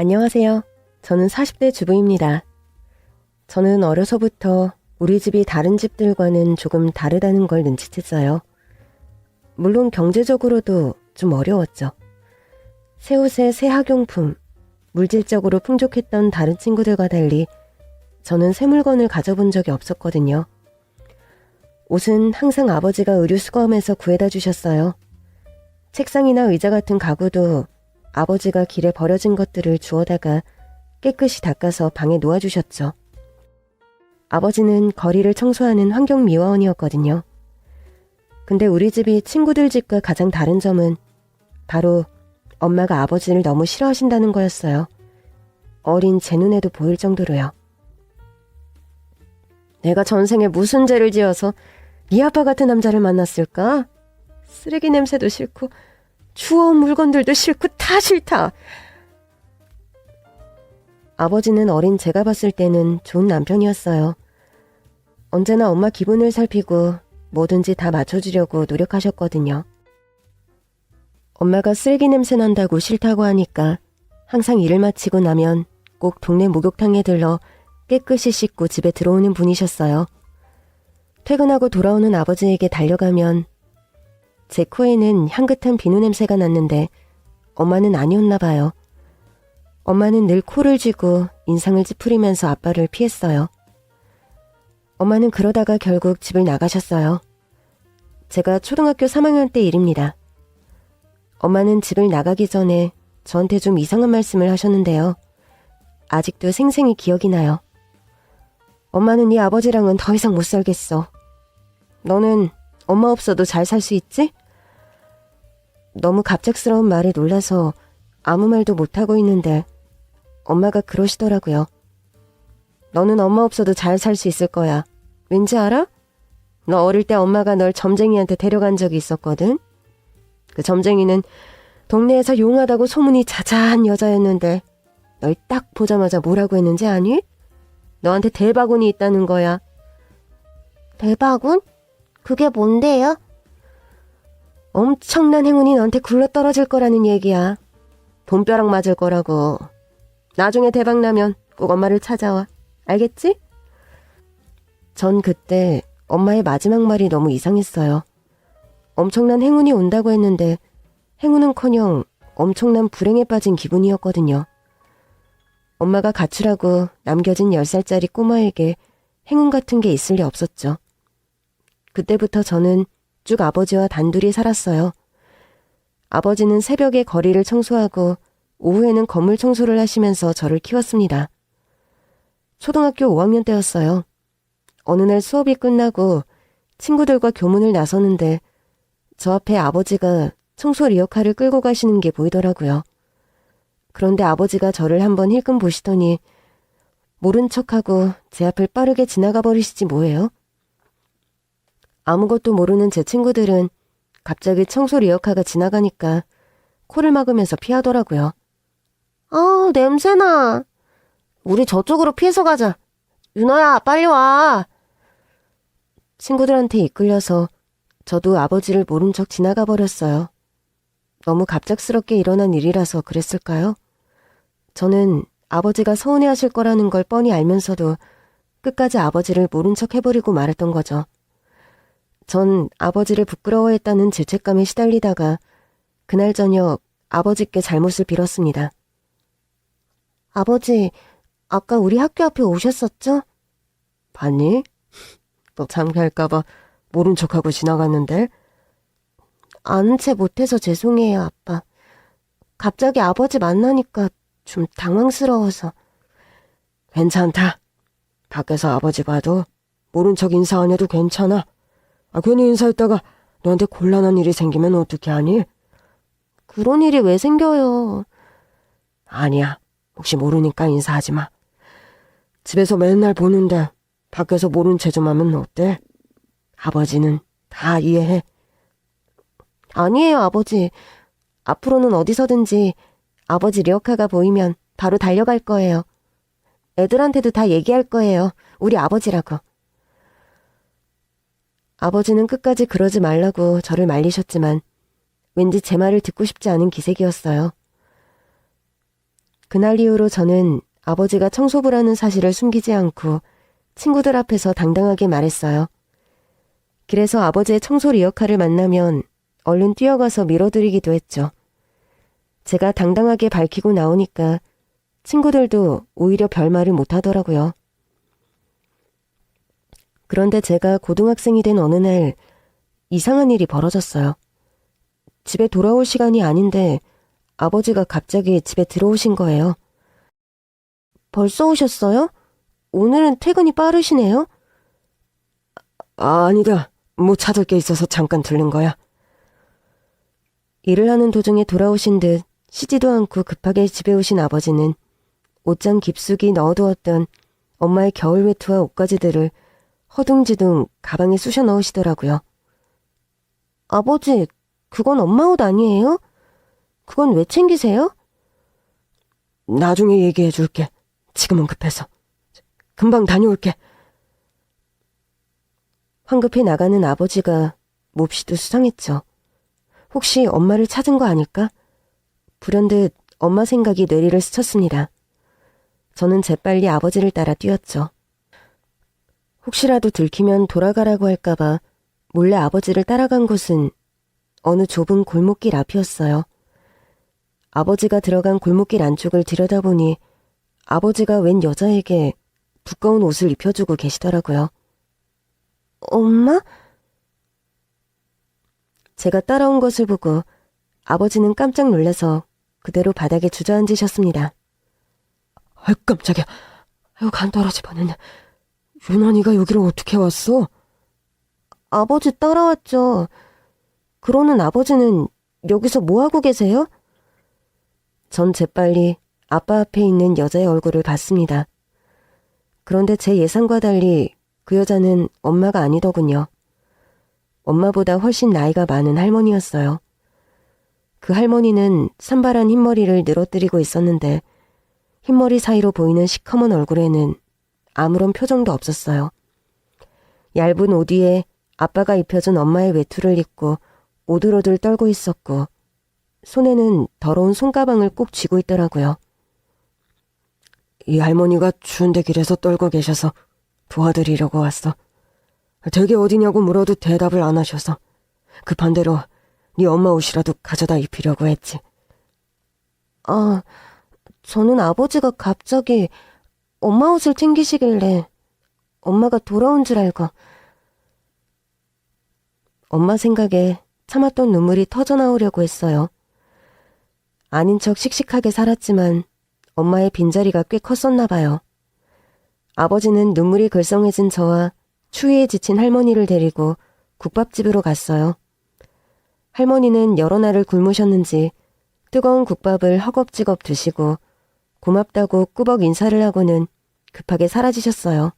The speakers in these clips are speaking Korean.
안녕하세요. 저는 40대 주부입니다. 저는 어려서부터 우리 집이 다른 집들과는 조금 다르다는 걸 눈치챘어요. 물론 경제적으로도 좀 어려웠죠. 새 옷에 새 학용품, 물질적으로 풍족했던 다른 친구들과 달리 저는 새 물건을 가져본 적이 없었거든요. 옷은 항상 아버지가 의류 수거함에서 구해다 주셨어요. 책상이나 의자 같은 가구도 아버지가 길에 버려진 것들을 주워다가 깨끗이 닦아서 방에 놓아주셨죠. 아버지는 거리를 청소하는 환경미화원이었거든요. 근데 우리 집이 친구들 집과 가장 다른 점은 바로 엄마가 아버지를 너무 싫어하신다는 거였어요. 어린 제 눈에도 보일 정도로요. 내가 전생에 무슨 죄를 지어서 네 아빠 같은 남자를 만났을까? 쓰레기 냄새도 싫고 주워온 물건들도 싫고 다 싫다. 아버지는 어린 제가 봤을 때는 좋은 남편이었어요. 언제나 엄마 기분을 살피고 뭐든지 다 맞춰주려고 노력하셨거든요. 엄마가 쓰레기 냄새 난다고 싫다고 하니까 항상 일을 마치고 나면 꼭 동네 목욕탕에 들러 깨끗이 씻고 집에 들어오는 분이셨어요. 퇴근하고 돌아오는 아버지에게 달려가면 제 코에는 향긋한 비누 냄새가 났는데 엄마는 아니었나 봐요. 엄마는 늘 코를 쥐고 인상을 찌푸리면서 아빠를 피했어요. 엄마는 그러다가 결국 집을 나가셨어요. 제가 초등학교 3학년 때 일입니다. 엄마는 집을 나가기 전에 저한테 좀 이상한 말씀을 하셨는데요. 아직도 생생히 기억이 나요. 엄마는 네 아버지랑은 더 이상 못 살겠어. 너는 엄마 없어도 잘 살 수 있지? 너무 갑작스러운 말에 놀라서 아무 말도 못하고 있는데 엄마가 그러시더라고요. 너는 엄마 없어도 잘 살 수 있을 거야. 왠지 알아? 너 어릴 때 엄마가 널 점쟁이한테 데려간 적이 있었거든. 그 점쟁이는 동네에서 용하다고 소문이 자자한 여자였는데 널 딱 보자마자 뭐라고 했는지 아니? 너한테 대바군이 있다는 거야. 대바군? 그게 뭔데요? 엄청난 행운이 너한테 굴러떨어질 거라는 얘기야. 돈벼락 맞을 거라고. 나중에 대박 나면 꼭 엄마를 찾아와. 알겠지? 전 그때 엄마의 마지막 말이 너무 이상했어요. 엄청난 행운이 온다고 했는데 행운은커녕 엄청난 불행에 빠진 기분이었거든요. 엄마가 가출하고 남겨진 10살짜리 꼬마에게 행운 같은 게 있을 리 없었죠. 그때부터 저는 쭉 아버지와 단둘이 살았어요. 아버지는 새벽에 거리를 청소하고 오후에는 건물 청소를 하시면서 저를 키웠습니다. 초등학교 5학년 때였어요. 어느 날 수업이 끝나고 친구들과 교문을 나서는데 저 앞에 아버지가 청소 리어카를 끌고 가시는 게 보이더라고요. 그런데 아버지가 저를 한번 힐끔 보시더니 모른 척하고 제 앞을 빠르게 지나가 버리시지 뭐예요? 아무것도 모르는 제 친구들은 갑자기 청소 리어카가 지나가니까 코를 막으면서 피하더라고요. 아, 냄새나. 우리 저쪽으로 피해서 가자. 윤아야, 빨리 와. 친구들한테 이끌려서 저도 아버지를 모른 척 지나가 버렸어요. 너무 갑작스럽게 일어난 일이라서 그랬을까요? 저는 아버지가 서운해하실 거라는 걸 뻔히 알면서도 끝까지 아버지를 모른 척 해버리고 말았던 거죠. 전 아버지를 부끄러워했다는 죄책감에 시달리다가 그날 저녁 아버지께 잘못을 빌었습니다. 아버지, 아까 우리 학교 앞에 오셨었죠? 봤니? 너 창피할까봐 모른 척하고 지나갔는데? 아는 채 못해서 죄송해요, 아빠. 갑자기 아버지 만나니까 좀 당황스러워서. 괜찮다. 밖에서 아버지 봐도 모른 척 인사 안 해도 괜찮아. 괜히 인사했다가 너한테 곤란한 일이 생기면 어떻게 하니? 그런 일이 왜 생겨요? 아니야. 혹시 모르니까 인사하지 마. 집에서 맨날 보는데 밖에서 모른 체 좀 하면 어때? 아버지는 다 이해해. 아니에요, 아버지. 앞으로는 어디서든지 아버지 리어카가 보이면 바로 달려갈 거예요. 애들한테도 다 얘기할 거예요. 우리 아버지라고. 아버지는 끝까지 그러지 말라고 저를 말리셨지만 왠지 제 말을 듣고 싶지 않은 기색이었어요. 그날 이후로 저는 아버지가 청소부라는 사실을 숨기지 않고 친구들 앞에서 당당하게 말했어요. 그래서 아버지의 청소 리어카를 만나면 얼른 뛰어가서 밀어드리기도 했죠. 제가 당당하게 밝히고 나오니까 친구들도 오히려 별말을 못하더라고요. 그런데 제가 고등학생이 된 어느 날 이상한 일이 벌어졌어요. 집에 돌아올 시간이 아닌데 아버지가 갑자기 집에 들어오신 거예요. 벌써 오셨어요? 오늘은 퇴근이 빠르시네요? 아니다. 뭐 찾을 게 있어서 잠깐 들른 거야. 일을 하는 도중에 돌아오신 듯 쉬지도 않고 급하게 집에 오신 아버지는 옷장 깊숙이 넣어두었던 엄마의 겨울 외투와 옷가지들을 허둥지둥 가방에 쑤셔 넣으시더라고요. 아버지, 그건 엄마 옷 아니에요? 그건 왜 챙기세요? 나중에 얘기해 줄게. 지금은 급해서. 금방 다녀올게. 황급히 나가는 아버지가 몹시도 수상했죠. 혹시 엄마를 찾은 거 아닐까? 불현듯 엄마 생각이 뇌리를 스쳤습니다. 저는 재빨리 아버지를 따라 뛰었죠. 혹시라도 들키면 돌아가라고 할까봐 몰래 아버지를 따라간 곳은 어느 좁은 골목길 앞이었어요. 아버지가 들어간 골목길 안쪽을 들여다보니 아버지가 웬 여자에게 두꺼운 옷을 입혀주고 계시더라고요. 엄마? 제가 따라온 것을 보고 아버지는 깜짝 놀라서 그대로 바닥에 주저앉으셨습니다. 아이 깜짝이야. 아유 간 떨어질 뻔했네. 유난히가 여기를 어떻게 왔어? 아버지 따라왔죠. 그러는 아버지는 여기서 뭐하고 계세요? 전 재빨리 아빠 앞에 있는 여자의 얼굴을 봤습니다. 그런데 제 예상과 달리 그 여자는 엄마가 아니더군요. 엄마보다 훨씬 나이가 많은 할머니였어요. 그 할머니는 산발한 흰머리를 늘어뜨리고 있었는데 흰머리 사이로 보이는 시커먼 얼굴에는 아무런 표정도 없었어요. 얇은 옷 위에 아빠가 입혀준 엄마의 외투를 입고 오들오들 떨고 있었고 손에는 더러운 손가방을 꼭 쥐고 있더라고요. 이 할머니가 추운데 길에서 떨고 계셔서 도와드리려고 왔어. 되게 어디냐고 물어도 대답을 안 하셔서 급한 대로 네 엄마 옷이라도 가져다 입히려고 했지. 아, 저는 아버지가 갑자기 엄마 옷을 챙기시길래 엄마가 돌아온 줄 알고. 엄마 생각에 참았던 눈물이 터져나오려고 했어요. 아닌 척 씩씩하게 살았지만 엄마의 빈자리가 꽤 컸었나 봐요. 아버지는 눈물이 글썽해진 저와 추위에 지친 할머니를 데리고 국밥집으로 갔어요. 할머니는 여러 날을 굶으셨는지 뜨거운 국밥을 허겁지겁 드시고 고맙다고 꾸벅 인사를 하고는 급하게 사라지셨어요.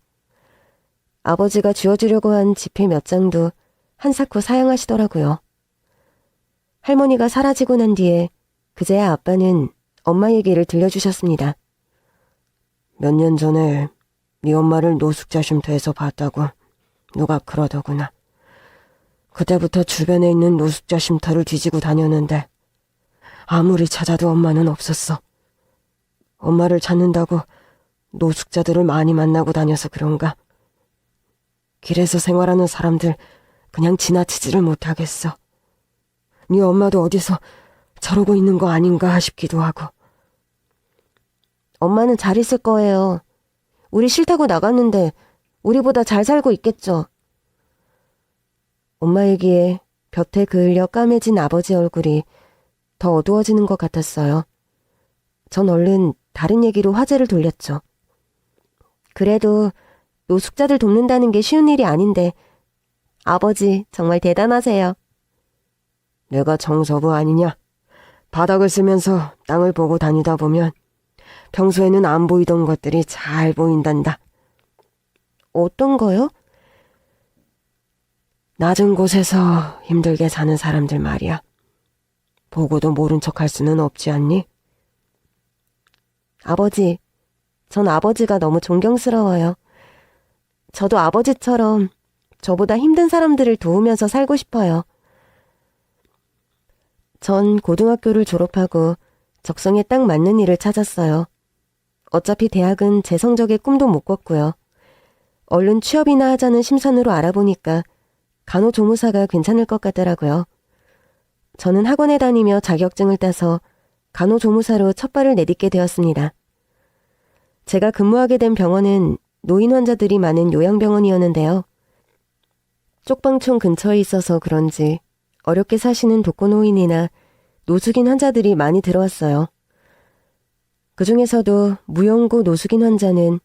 아버지가 쥐어주려고 한 지폐 몇 장도 한사코 사양하시더라고요. 할머니가 사라지고 난 뒤에 그제야 아빠는 엄마 얘기를 들려주셨습니다. 몇 년 전에 네 엄마를 노숙자 쉼터에서 봤다고 누가 그러더구나. 그때부터 주변에 있는 노숙자 쉼터를 뒤지고 다녔는데 아무리 찾아도 엄마는 없었어. 엄마를 찾는다고 노숙자들을 많이 만나고 다녀서 그런가? 길에서 생활하는 사람들 그냥 지나치지를 못하겠어. 네 엄마도 어디서 저러고 있는 거 아닌가 싶기도 하고. 엄마는 잘 있을 거예요. 우리 싫다고 나갔는데 우리보다 잘 살고 있겠죠. 엄마 얘기에 볕에 그을려 까매진 아버지 얼굴이 더 어두워지는 것 같았어요. 전 얼른 다른 얘기로 화제를 돌렸죠. 그래도 노숙자들 돕는다는 게 쉬운 일이 아닌데 아버지 정말 대단하세요. 내가 정서부 아니냐? 바닥을 쓰면서 땅을 보고 다니다 보면 평소에는 안 보이던 것들이 잘 보인단다. 어떤 거요? 낮은 곳에서 힘들게 사는 사람들 말이야. 보고도 모른 척 할 수는 없지 않니? 아버지, 전 아버지가 너무 존경스러워요. 저도 아버지처럼 저보다 힘든 사람들을 도우면서 살고 싶어요. 전 고등학교를 졸업하고 적성에 딱 맞는 일을 찾았어요. 어차피 대학은 제 성적에 꿈도 못 꿨고요. 얼른 취업이나 하자는 심산으로 알아보니까 간호조무사가 괜찮을 것 같더라고요. 저는 학원에 다니며 자격증을 따서 간호조무사로 첫 발을 내딛게 되었습니다. 제가 근무하게 된 병원은 노인 환자들이 많은 요양병원이었는데요. 쪽방촌 근처에 있어서 그런지 어렵게 사시는 독거노인이나 노숙인 환자들이 많이 들어왔어요. 그 중에서도 무연고 노숙인 환자는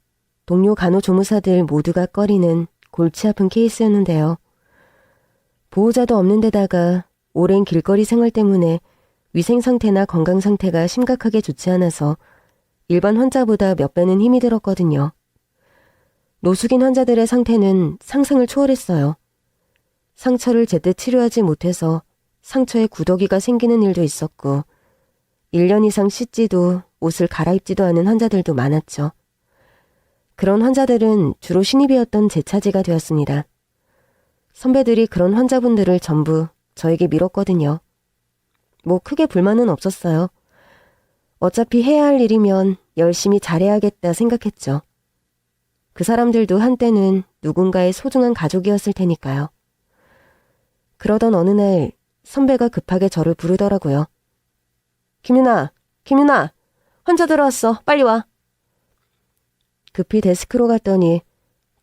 동료 간호조무사들 모두가 꺼리는 골치 아픈 케이스였는데요. 보호자도 없는 데다가 오랜 길거리 생활 때문에 위생 상태나 건강 상태가 심각하게 좋지 않아서 일반 환자보다 몇 배는 힘이 들었거든요. 노숙인 환자들의 상태는 상상을 초월했어요. 상처를 제때 치료하지 못해서 상처에 구더기가 생기는 일도 있었고 1년 이상 씻지도 옷을 갈아입지도 않은 환자들도 많았죠. 그런 환자들은 주로 신입이었던 제 차지가 되었습니다. 선배들이 그런 환자분들을 전부 저에게 밀었거든요. 뭐 크게 불만은 없었어요. 어차피 해야 할 일이면 열심히 잘해야겠다 생각했죠. 그 사람들도 한때는 누군가의 소중한 가족이었을 테니까요. 그러던 어느 날 선배가 급하게 저를 부르더라고요. 김윤아, 환자 들어왔어. 빨리 와. 급히 데스크로 갔더니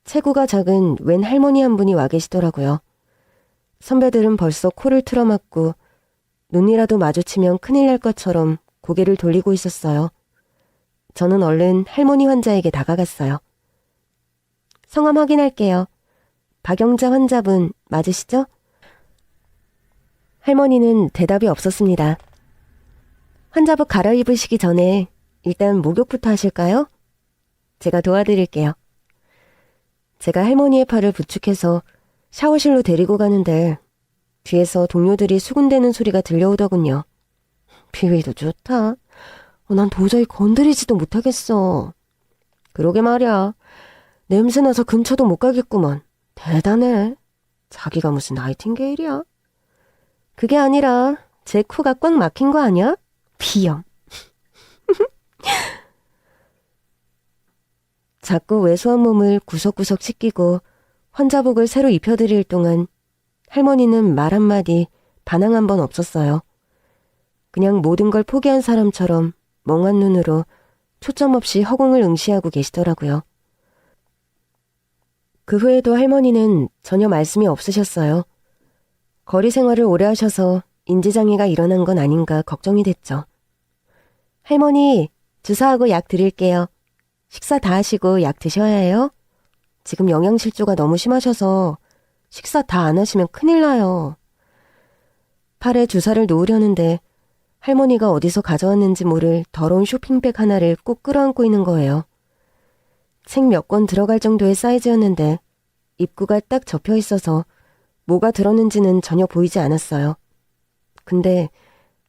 체구가 작은 웬 할머니 한 분이 와 계시더라고요. 선배들은 벌써 코를 틀어막고 눈이라도 마주치면 큰일 날 것처럼 고개를 돌리고 있었어요. 저는 얼른 할머니 환자에게 다가갔어요. 성함 확인할게요. 박영자 환자분 맞으시죠? 할머니는 대답이 없었습니다. 환자복 갈아입으시기 전에 일단 목욕부터 하실까요? 제가 도와드릴게요. 제가 할머니의 팔을 부축해서 샤워실로 데리고 가는데 뒤에서 동료들이 수군대는 소리가 들려오더군요. 비위도 좋다. 난 도저히 건드리지도 못하겠어. 그러게 말이야. 냄새나서 근처도 못 가겠구먼. 대단해. 자기가 무슨 나이팅게일이야. 그게 아니라 제 코가 꽉 막힌 거 아니야? 비염. 자꾸 왜소한 몸을 구석구석 씻기고 환자복을 새로 입혀드릴 동안 할머니는 말 한마디, 반항 한 번 없었어요. 그냥 모든 걸 포기한 사람처럼 멍한 눈으로 초점 없이 허공을 응시하고 계시더라고요. 그 후에도 할머니는 전혀 말씀이 없으셨어요. 거리 생활을 오래 하셔서 인지장애가 일어난 건 아닌가 걱정이 됐죠. 할머니, 주사하고 약 드릴게요. 식사 다 하시고 약 드셔야 해요. 지금 영양실조가 너무 심하셔서 식사 다 안 하시면 큰일 나요. 팔에 주사를 놓으려는데 할머니가 어디서 가져왔는지 모를 더러운 쇼핑백 하나를 꼭 끌어안고 있는 거예요. 책 몇 권 들어갈 정도의 사이즈였는데 입구가 딱 접혀 있어서 뭐가 들었는지는 전혀 보이지 않았어요. 근데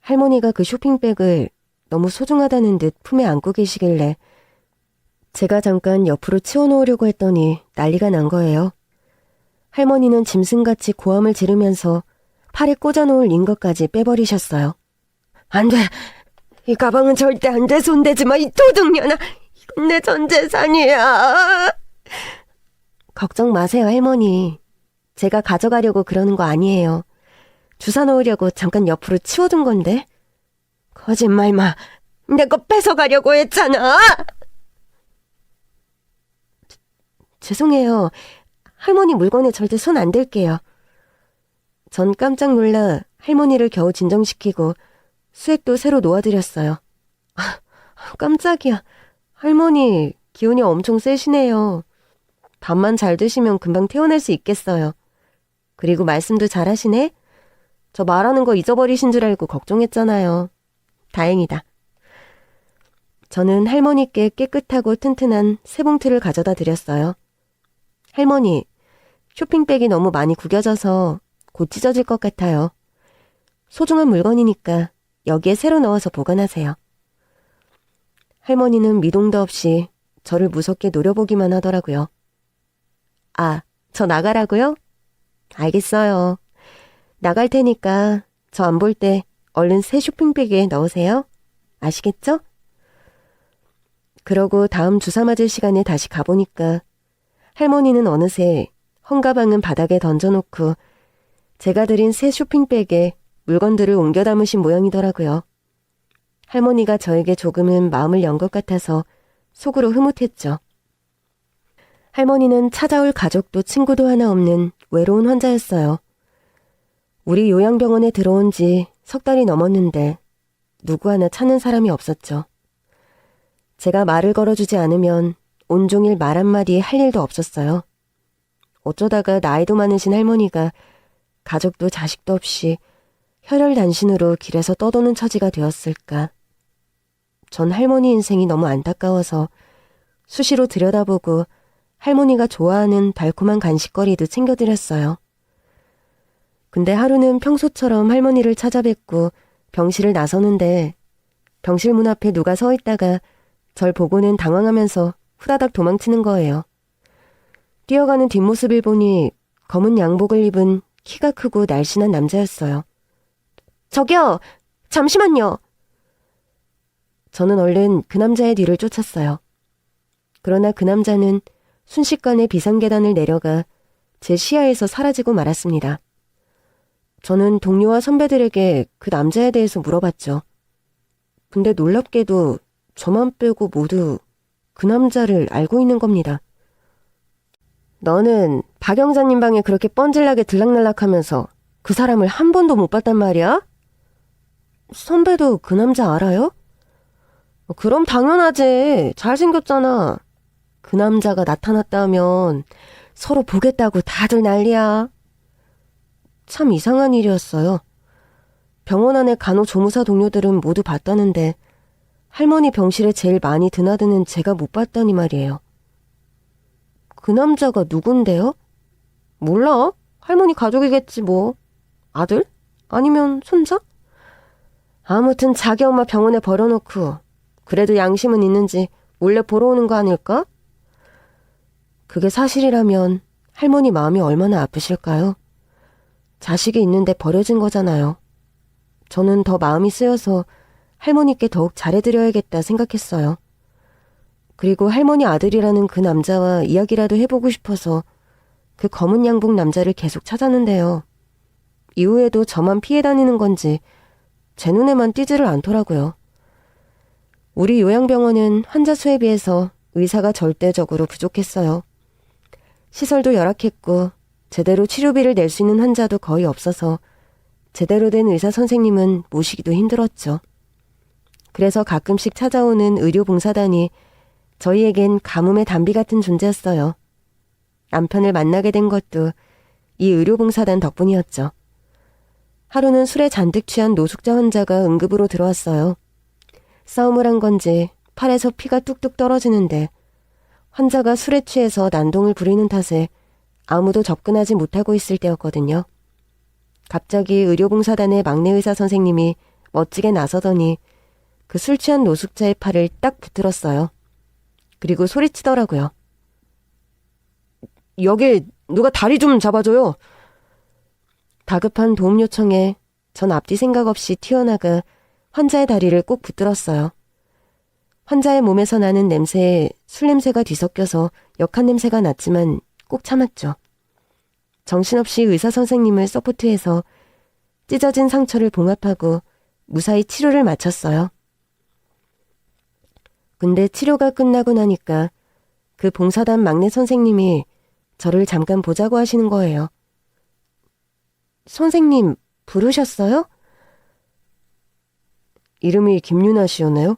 할머니가 그 쇼핑백을 너무 소중하다는 듯 품에 안고 계시길래 제가 잠깐 옆으로 치워놓으려고 했더니 난리가 난 거예요. 할머니는 짐승같이 고함을 지르면서 팔에 꽂아놓을 인것까지 빼버리셨어요. 안 돼! 이 가방은 절대 안 돼! 손대지 마! 이 도둑년아! 이건 내 전 재산이야! 걱정 마세요, 할머니. 제가 가져가려고 그러는 거 아니에요. 주사 놓으려고 잠깐 옆으로 치워둔 건데. 거짓말 마. 내 거 뺏어가려고 했잖아. 죄송해요. 할머니 물건에 절대 손 안 댈게요. 전 깜짝 놀라 할머니를 겨우 진정시키고 수액도 새로 놓아드렸어요. 깜짝이야. 할머니 기운이 엄청 세시네요. 밥만 잘 드시면 금방 퇴원할 수 있겠어요. 그리고 말씀도 잘하시네. 저 말하는 거 잊어버리신 줄 알고 걱정했잖아요. 다행이다. 저는 할머니께 깨끗하고 튼튼한 새 봉투를 가져다 드렸어요. 할머니, 쇼핑백이 너무 많이 구겨져서 곧 찢어질 것 같아요. 소중한 물건이니까 여기에 새로 넣어서 보관하세요. 할머니는 미동도 없이 저를 무섭게 노려보기만 하더라고요. 아, 저 나가라고요? 알겠어요. 나갈 테니까 저 안 볼 때 얼른 새 쇼핑백에 넣으세요. 아시겠죠? 그러고 다음 주사 맞을 시간에 다시 가보니까 할머니는 어느새 헝가방은 바닥에 던져놓고 제가 드린 새 쇼핑백에 물건들을 옮겨 담으신 모양이더라고요. 할머니가 저에게 조금은 마음을 연 것 같아서 속으로 흐뭇했죠. 할머니는 찾아올 가족도 친구도 하나 없는 외로운 환자였어요. 우리 요양병원에 들어온 지 석 달이 넘었는데 누구 하나 찾는 사람이 없었죠. 제가 말을 걸어주지 않으면 온종일 말 한마디 할 일도 없었어요. 어쩌다가 나이도 많으신 할머니가 가족도 자식도 없이 혈혈단신으로 길에서 떠도는 처지가 되었을까. 전 할머니 인생이 너무 안타까워서 수시로 들여다보고 할머니가 좋아하는 달콤한 간식거리도 챙겨드렸어요. 근데 하루는 평소처럼 할머니를 찾아뵙고 병실을 나서는데 병실 문 앞에 누가 서 있다가 절 보고는 당황하면서 후다닥 도망치는 거예요. 뛰어가는 뒷모습을 보니 검은 양복을 입은 키가 크고 날씬한 남자였어요. 저기요! 잠시만요! 저는 얼른 그 남자의 뒤를 쫓았어요. 그러나 그 남자는 순식간에 비상계단을 내려가 제 시야에서 사라지고 말았습니다. 저는 동료와 선배들에게 그 남자에 대해서 물어봤죠. 근데 놀랍게도 저만 빼고 모두 그 남자를 알고 있는 겁니다. 너는 박영자님 방에 그렇게 뻔질나게 들락날락하면서 그 사람을 한 번도 못 봤단 말이야? 선배도 그 남자 알아요? 그럼 당연하지. 잘생겼잖아. 그 남자가 나타났다 하면 서로 보겠다고 다들 난리야. 참 이상한 일이었어요. 병원 안의 간호조무사 동료들은 모두 봤다는데 할머니 병실에 제일 많이 드나드는 제가 못 봤다니 말이에요. 그 남자가 누군데요? 몰라. 할머니 가족이겠지 뭐. 아들? 아니면 손자? 아무튼 자기 엄마 병원에 버려놓고 그래도 양심은 있는지 몰래 보러 오는 거 아닐까? 그게 사실이라면 할머니 마음이 얼마나 아프실까요? 자식이 있는데 버려진 거잖아요. 저는 더 마음이 쓰여서 할머니께 더욱 잘해드려야겠다 생각했어요. 그리고 할머니 아들이라는 그 남자와 이야기라도 해보고 싶어서 그 검은 양복 남자를 계속 찾았는데요. 이후에도 저만 피해 다니는 건지 제 눈에만 띄지를 않더라고요. 우리 요양병원은 환자 수에 비해서 의사가 절대적으로 부족했어요. 시설도 열악했고 제대로 치료비를 낼 수 있는 환자도 거의 없어서 제대로 된 의사 선생님은 모시기도 힘들었죠. 그래서 가끔씩 찾아오는 의료봉사단이 저희에겐 가뭄의 단비 같은 존재였어요. 남편을 만나게 된 것도 이 의료봉사단 덕분이었죠. 하루는 술에 잔뜩 취한 노숙자 환자가 응급으로 들어왔어요. 싸움을 한 건지 팔에서 피가 뚝뚝 떨어지는데 환자가 술에 취해서 난동을 부리는 탓에 아무도 접근하지 못하고 있을 때였거든요. 갑자기 의료봉사단의 막내 의사 선생님이 멋지게 나서더니 그 술 취한 노숙자의 팔을 딱 붙들었어요. 그리고 소리치더라고요. 여기 누가 다리 좀 잡아줘요. 다급한 도움 요청에 전 앞뒤 생각 없이 튀어나가 환자의 다리를 꼭 붙들었어요. 환자의 몸에서 나는 냄새에 술 냄새가 뒤섞여서 역한 냄새가 났지만 꼭 참았죠. 정신없이 의사 선생님을 서포트해서 찢어진 상처를 봉합하고 무사히 치료를 마쳤어요. 근데 치료가 끝나고 나니까 그 봉사단 막내 선생님이 저를 잠깐 보자고 하시는 거예요. 선생님 부르셨어요? 이름이 김유나 씨였나요?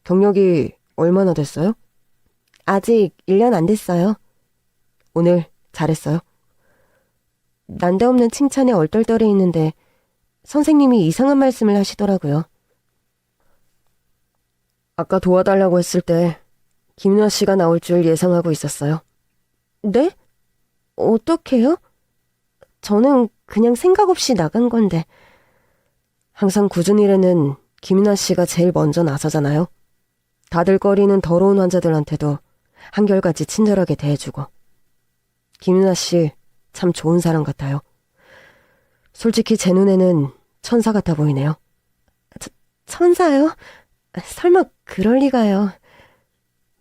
경력이 얼마나 됐어요? 아직 1년 안 됐어요. 오늘 잘했어요. 난데없는 칭찬에 얼떨떨해 있는데 선생님이 이상한 말씀을 하시더라고요. 아까 도와달라고 했을 때 김유나 씨가 나올 줄 예상하고 있었어요. 네? 어떻게요? 저는 그냥 생각 없이 나간 건데. 항상 굳은 일에는 김유나 씨가 제일 먼저 나서잖아요. 다들 꺼리는 더러운 환자들한테도 한결같이 친절하게 대해주고. 김유나 씨 참 좋은 사람 같아요. 솔직히 제 눈에는 천사 같아 보이네요. 천사요? 설마 그럴 리가요.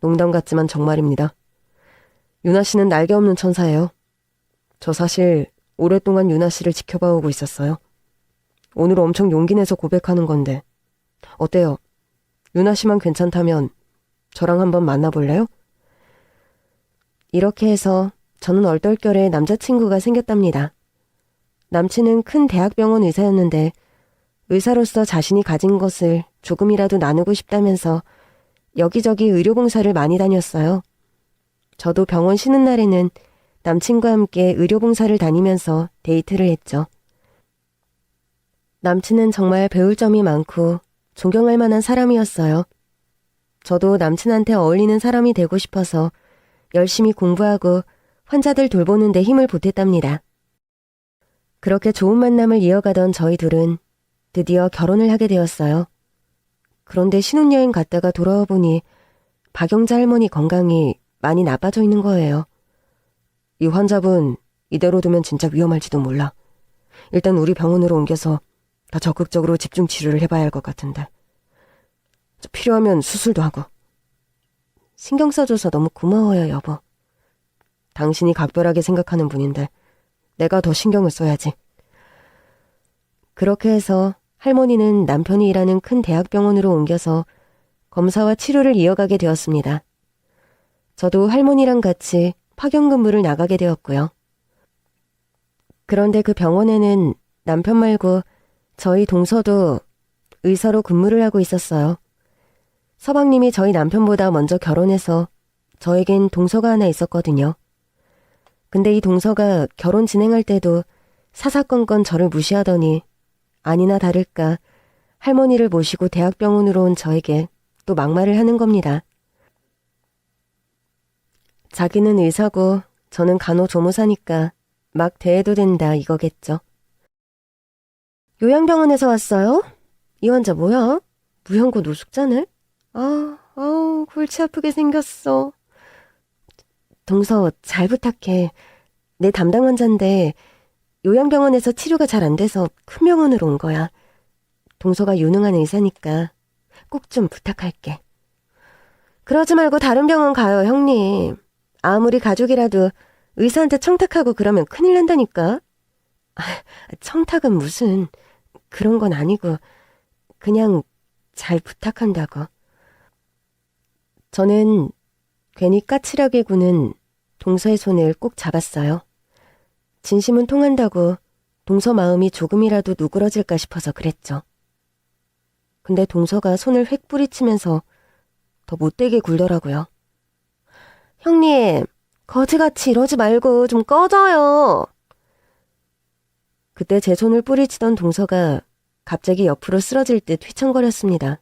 농담 같지만 정말입니다. 유나 씨는 날개 없는 천사예요. 저 사실 오랫동안 유나 씨를 지켜봐오고 있었어요. 오늘 엄청 용기 내서 고백하는 건데 어때요? 유나 씨만 괜찮다면 저랑 한번 만나볼래요? 이렇게 해서 저는 얼떨결에 남자친구가 생겼답니다. 남친은 큰 대학병원 의사였는데 의사로서 자신이 가진 것을 조금이라도 나누고 싶다면서 여기저기 의료봉사를 많이 다녔어요. 저도 병원 쉬는 날에는 남친과 함께 의료봉사를 다니면서 데이트를 했죠. 남친은 정말 배울 점이 많고 존경할 만한 사람이었어요. 저도 남친한테 어울리는 사람이 되고 싶어서 열심히 공부하고 환자들 돌보는 데 힘을 보탰답니다. 그렇게 좋은 만남을 이어가던 저희 둘은 드디어 결혼을 하게 되었어요. 그런데 신혼여행 갔다가 돌아와 보니 박영자 할머니 건강이 많이 나빠져 있는 거예요. 이 환자분 이대로 두면 진짜 위험할지도 몰라. 일단 우리 병원으로 옮겨서 더 적극적으로 집중 치료를 해봐야 할 것 같은데. 필요하면 수술도 하고. 신경 써줘서 너무 고마워요, 여보. 당신이 각별하게 생각하는 분인데 내가 더 신경을 써야지. 그렇게 해서 할머니는 남편이 일하는 큰 대학병원으로 옮겨서 검사와 치료를 이어가게 되었습니다. 저도 할머니랑 같이 파견 근무를 나가게 되었고요. 그런데 그 병원에는 남편 말고 저희 동서도 의사로 근무를 하고 있었어요. 서방님이 저희 남편보다 먼저 결혼해서 저에겐 동서가 하나 있었거든요. 근데 이 동서가 결혼 진행할 때도 사사건건 저를 무시하더니 아니나 다를까 할머니를 모시고 대학병원으로 온 저에게 또 막말을 하는 겁니다. 자기는 의사고 저는 간호조무사니까 막 대해도 된다 이거겠죠. 요양병원에서 왔어요? 이 환자 뭐야? 무형고 노숙자네? 아우 골치 아프게 생겼어. 동서 잘 부탁해. 내 담당 환자인데 요양병원에서 치료가 잘 안 돼서 큰 병원으로 온 거야. 동서가 유능한 의사니까 꼭 좀 부탁할게. 그러지 말고 다른 병원 가요, 형님. 아무리 가족이라도 의사한테 청탁하고 그러면 큰일 난다니까. 청탁은 무슨 그런 건 아니고 그냥 잘 부탁한다고. 저는 괜히 까칠하게 구는 동서의 손을 꼭 잡았어요. 진심은 통한다고 동서 마음이 조금이라도 누그러질까 싶어서 그랬죠. 근데 동서가 손을 획 뿌리치면서 더 못되게 굴더라고요. 형님, 거지같이 이러지 말고 좀 꺼져요. 그때 제 손을 뿌리치던 동서가 갑자기 옆으로 쓰러질 듯 휘청거렸습니다.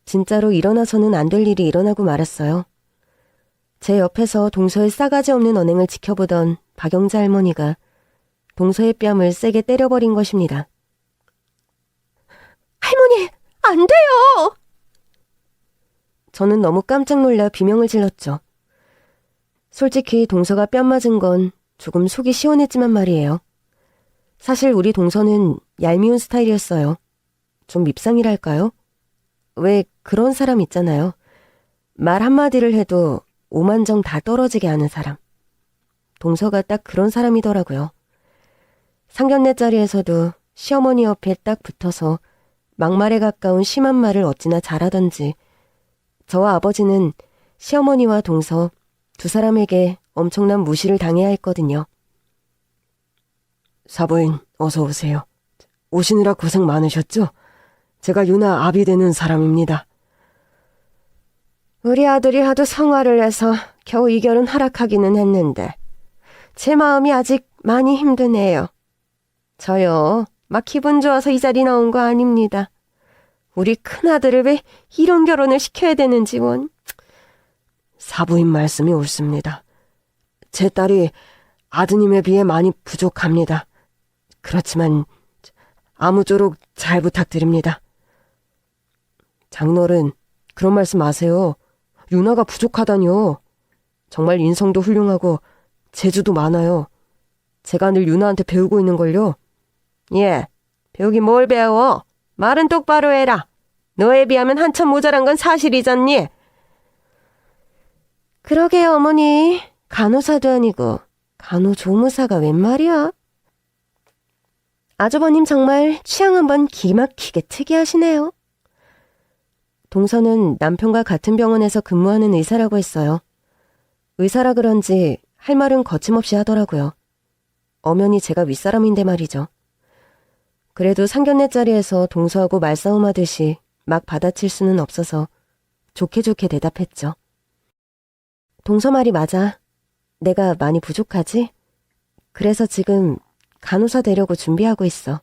진짜로 일어나서는 안 될 일이 일어나고 말았어요. 제 옆에서 동서의 싸가지 없는 언행을 지켜보던 박영자 할머니가 동서의 뺨을 세게 때려버린 것입니다. 할머니, 안 돼요! 저는 너무 깜짝 놀라 비명을 질렀죠. 솔직히 동서가 뺨 맞은 건 조금 속이 시원했지만 말이에요. 사실 우리 동서는 얄미운 스타일이었어요. 좀 밉상이랄까요? 왜 그런 사람 있잖아요. 말 한마디를 해도 오만정 다 떨어지게 하는 사람. 동서가 딱 그런 사람이더라고요. 상견례 자리에서도 시어머니 옆에 딱 붙어서 막말에 가까운 심한 말을 어찌나 잘하던지 저와 아버지는 시어머니와 동서 두 사람에게 엄청난 무시를 당해야 했거든요. 사부인 어서 오세요. 오시느라 고생 많으셨죠? 제가 유나 아비 되는 사람입니다. 우리 아들이 하도 성화를 해서 겨우 이 결혼 하락하기는 했는데 제 마음이 아직 많이 힘드네요. 저요, 막 기분 좋아서 이 자리 나온 거 아닙니다. 우리 큰아들을 왜 이런 결혼을 시켜야 되는지 원. 사부인 말씀이 옳습니다. 제 딸이 아드님에 비해 많이 부족합니다. 그렇지만 아무쪼록 잘 부탁드립니다. 장인어른, 그런 말씀 마세요. 유나가 부족하다뇨. 정말 인성도 훌륭하고 재주도 많아요. 제가 늘 유나한테 배우고 있는걸요. 예, 배우긴 뭘 배워. 말은 똑바로 해라. 너에 비하면 한참 모자란 건 사실이잖니. 그러게요, 어머니. 간호사도 아니고 간호조무사가 웬 말이야? 아주버님 정말 취향 한번 기막히게 특이하시네요. 동서는 남편과 같은 병원에서 근무하는 의사라고 했어요. 의사라 그런지 할 말은 거침없이 하더라고요. 엄연히 제가 윗사람인데 말이죠. 그래도 상견례 자리에서 동서하고 말싸움하듯이 막 받아칠 수는 없어서 좋게 좋게 대답했죠. 동서 말이 맞아. 내가 많이 부족하지? 그래서 지금 간호사 되려고 준비하고 있어.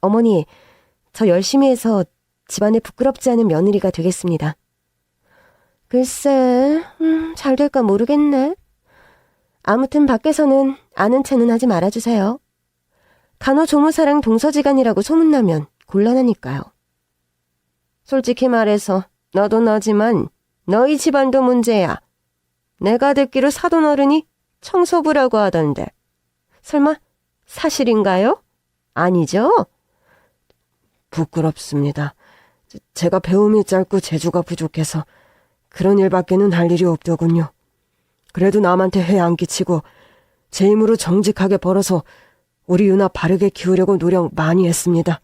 어머니, 저 열심히 해서 집안에 부끄럽지 않은 며느리가 되겠습니다. 글쎄, 잘 될까 모르겠네. 아무튼 밖에서는 아는 체는 하지 말아주세요. 간호조무사랑 동서지간이라고 소문나면 곤란하니까요. 솔직히 말해서 너도 너지만 너희 집안도 문제야. 내가 듣기로 사돈 어른이 청소부라고 하던데. 설마 사실인가요? 아니죠? 부끄럽습니다. 제가 배움이 짧고 재주가 부족해서 그런 일밖에는 할 일이 없더군요. 그래도 남한테 해 안 끼치고 제 힘으로 정직하게 벌어서 우리 유나 바르게 키우려고 노력 많이 했습니다.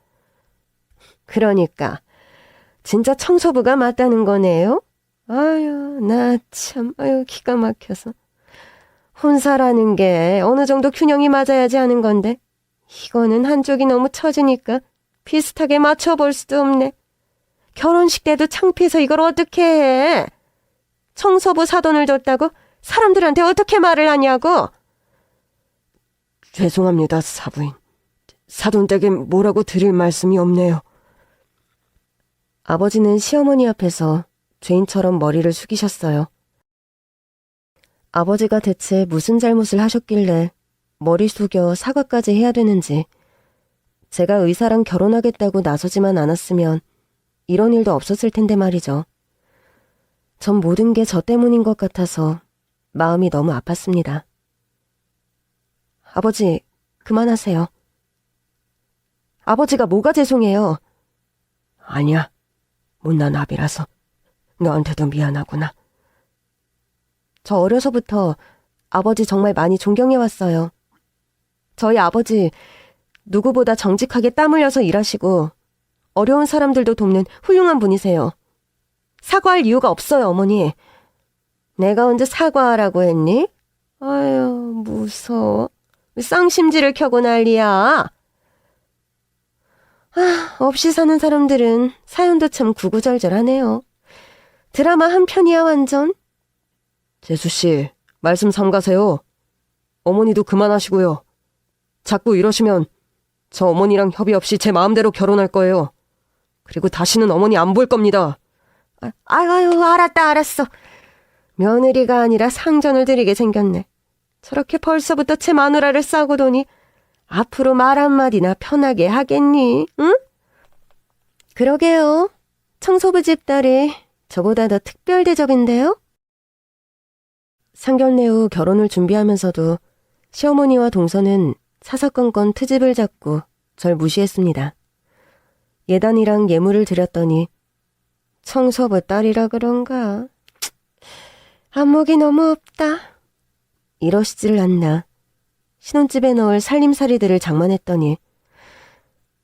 그러니까 진짜 청소부가 맞다는 거네요? 아유, 나 참, 기가 막혀서. 혼사라는 게 어느 정도 균형이 맞아야지 하는 건데 이거는 한쪽이 너무 처지니까 비슷하게 맞춰볼 수도 없네. 결혼식 때도 창피해서 이걸 어떻게 해? 청소부 사돈을 줬다고 사람들한테 어떻게 말을 하냐고? 죄송합니다, 사부인. 사돈 댁에 뭐라고 드릴 말씀이 없네요. 아버지는 시어머니 앞에서 죄인처럼 머리를 숙이셨어요. 아버지가 대체 무슨 잘못을 하셨길래 머리 숙여 사과까지 해야 되는지. 제가 의사랑 결혼하겠다고 나서지만 않았으면 이런 일도 없었을 텐데 말이죠. 전 모든 게 저 때문인 것 같아서 마음이 너무 아팠습니다. 아버지, 그만하세요. 아버지가 뭐가 죄송해요? 아니야, 못난 아비라서 너한테도 미안하구나. 저 어려서부터 아버지 정말 많이 존경해왔어요. 저희 아버지 누구보다 정직하게 땀 흘려서 일하시고 어려운 사람들도 돕는 훌륭한 분이세요. 사과할 이유가 없어요, 어머니. 내가 언제 사과하라고 했니? 아유, 무서워. 쌍심지를 켜고 난리야. 없이 사는 사람들은 사연도 참 구구절절하네요. 드라마 한 편이야 완전. 재수씨, 말씀 삼가세요. 어머니도 그만하시고요. 자꾸 이러시면 저 어머니랑 협의 없이 제 마음대로 결혼할 거예요. 그리고 다시는 어머니 안 볼 겁니다. 아유, 알았어. 며느리가 아니라 상전을 드리게 생겼네. 저렇게 벌써부터 제 마누라를 싸고 도니 앞으로 말 한마디나 편하게 하겠니? 응? 그러게요. 청소부 집딸이 저보다 더 특별 대접인데요? 상견례 후 결혼을 준비하면서도 시어머니와 동서는 사사건건 트집을 잡고 절 무시했습니다. 예단이랑 예물을 드렸더니 청소부 딸이라 그런가? 안목이 너무 없다. 이러시지를 않나. 신혼집에 넣을 살림살이들을 장만했더니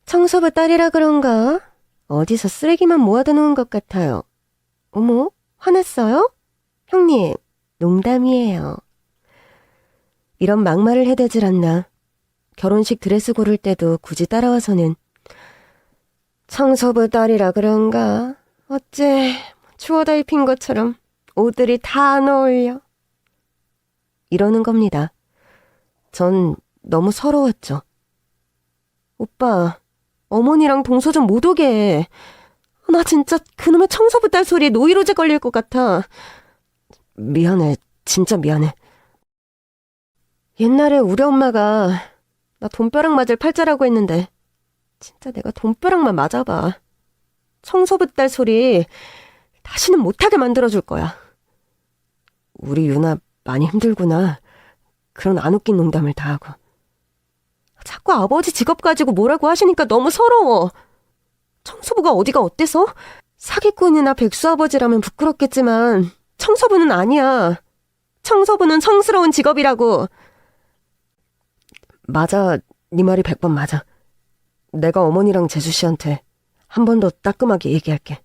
청소부 딸이라 그런가? 어디서 쓰레기만 모아다 놓은 것 같아요. 어머, 화났어요? 형님, 농담이에요. 이런 막말을 해대질 않나. 결혼식 드레스 고를 때도 굳이 따라와서는 청소부 딸이라 그런가? 어째 추워다 입힌 것처럼 옷들이 다 안 어울려. 이러는 겁니다. 전 너무 서러웠죠. 오빠, 어머니랑 동서 좀 못 오게 해. 나 진짜 그놈의 청소부 딸 소리에 노이로제 걸릴 것 같아. 미안해, 진짜 미안해. 옛날에 우리 엄마가 나 돈벼락 맞을 팔자라고 했는데 진짜 내가 돈벼락만 맞아봐. 청소부 딸 소리 다시는 못하게 만들어줄 거야. 우리 유나 많이 힘들구나. 그런 안 웃긴 농담을 다 하고. 자꾸 아버지 직업 가지고 뭐라고 하시니까 너무 서러워. 청소부가 어디가 어때서? 사기꾼이나 백수아버지라면 부끄럽겠지만 청소부는 아니야. 청소부는 성스러운 직업이라고. 맞아, 네 말이 100번 맞아. 내가 어머니랑 재수 씨한테 한 번 더 따끔하게 얘기할게.